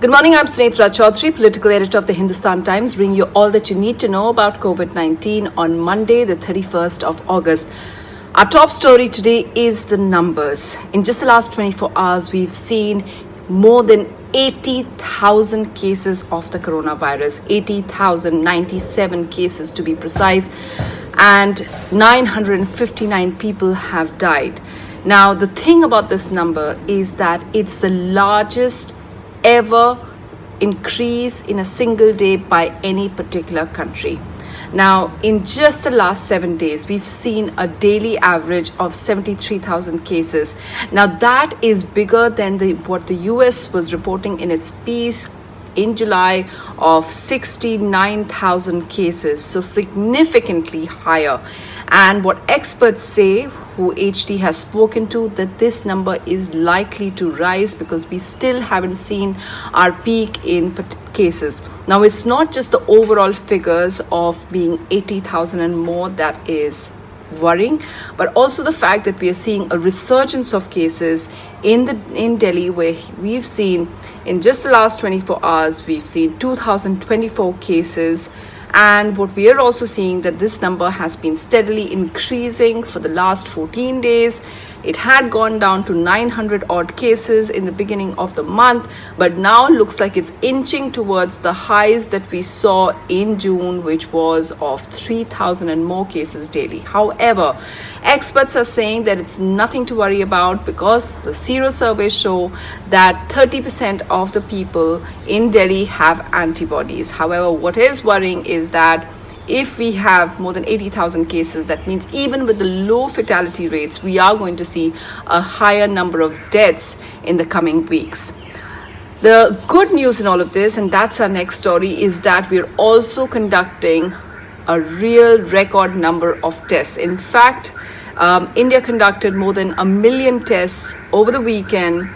Good morning, I'm Sunetra Choudhury, political editor of the Hindustan Times, bringing you all that you need to know about COVID-19 on Monday, the 31st of August. Our top story today is the numbers. In just the last 24 hours, we've seen more than 80,000 cases of the coronavirus, 80,097 cases to be precise, and 959 people have died. Now, the thing about this number is that it's the largest ever increase in a single day by any particular country. Now, in just the last 7 days, we've seen a daily average of 73,000 cases. Now, that is bigger than what the US was reporting in its piece in July of 69,000 cases, so significantly higher. And what experts say, who HT has spoken to, that this number is likely to rise because we still haven't seen our peak in cases. Now, it's not just the overall figures of being 80,000 and more that is worrying, but also the fact that we are seeing a resurgence of cases in Delhi, where we've seen in just the last 24 hours, we've seen 2,024 cases. And what we are also seeing that this number has been steadily increasing for the last 14 days. It had gone down to 900 odd cases in the beginning of the month, but now looks like it's inching towards the highs that we saw in June, which was of 3,000 and more cases daily. However, experts are saying that it's nothing to worry about because the Sero surveys show that 30% of the people in Delhi have antibodies. However, what is worrying is that if we have more than 80,000 cases, that means even with the low fatality rates, we are going to see a higher number of deaths in the coming weeks. The good news in all of this, and that's our next story, is that we're also conducting a real record number of tests. In fact, India conducted more than 1 million tests over the weekend.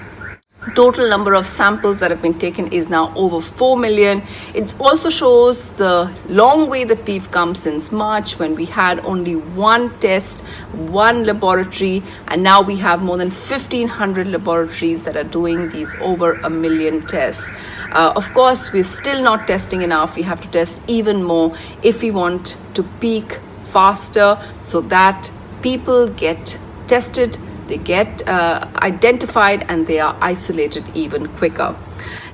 Total number of samples that have been taken is now over 4 million. It also shows the long way that we've come since March, when we had only one test, one laboratory, and now we have more than 1,500 laboratories that are doing these over 1 million tests. Of course, we're still not testing enough. We have to test even more if we want to peak faster so that people get tested, they get identified, and they are isolated even quicker.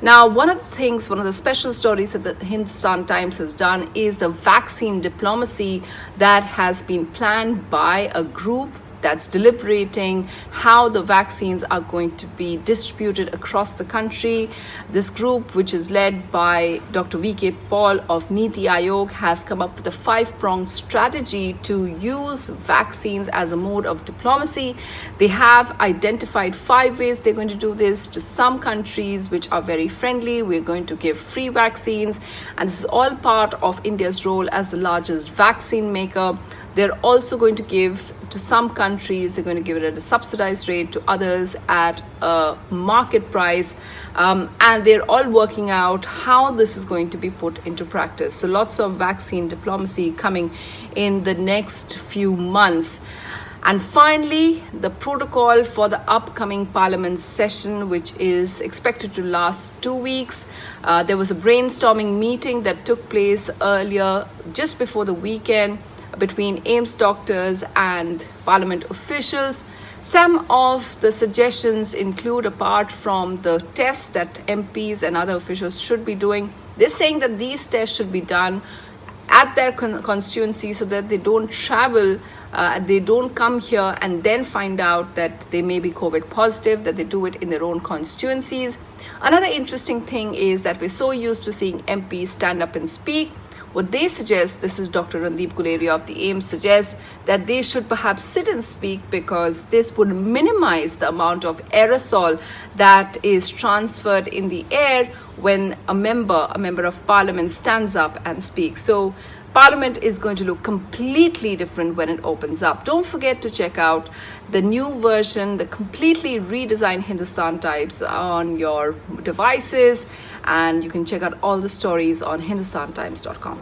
Now, one of the special stories that the Hindustan Times has done is the vaccine diplomacy that has been planned by a group that's deliberating how the vaccines are going to be distributed across the country. This group, which is led by Dr. V.K. Paul of NITI Aayog, has come up with a 5-pronged strategy to use vaccines as a mode of diplomacy. They have identified 5 ways they're going to do this. To some countries which are very friendly, we're going to give free vaccines, and this is all part of India's role as the largest vaccine maker. They're also going to give to some countries, they're going to give it at a subsidized rate, to others at a market price. And they're all working out how this is going to be put into practice. So lots of vaccine diplomacy coming in the next few months. And finally, the protocol for the upcoming parliament session, which is expected to last 2 weeks. There was a brainstorming meeting that took place earlier, just before the weekend, between AIIMS doctors and parliament officials. Some of the suggestions include, apart from the tests that MPs and other officials should be doing, they're saying that these tests should be done at their constituency so that they don't travel, they don't come here and then find out that they may be COVID positive, that they do it in their own constituencies. Another interesting thing is that we're so used to seeing MPs stand up and speak. What they suggest, this is Dr. Randeep Guleria of the AIIMS, suggests that they should perhaps sit and speak, because this would minimize the amount of aerosol that is transferred in the air when a member of parliament stands up and speaks. So Parliament is going to look completely different when it opens up. Don't forget to check out the new version, the completely redesigned Hindustan Times on your devices, and you can check out all the stories on hindustantimes.com.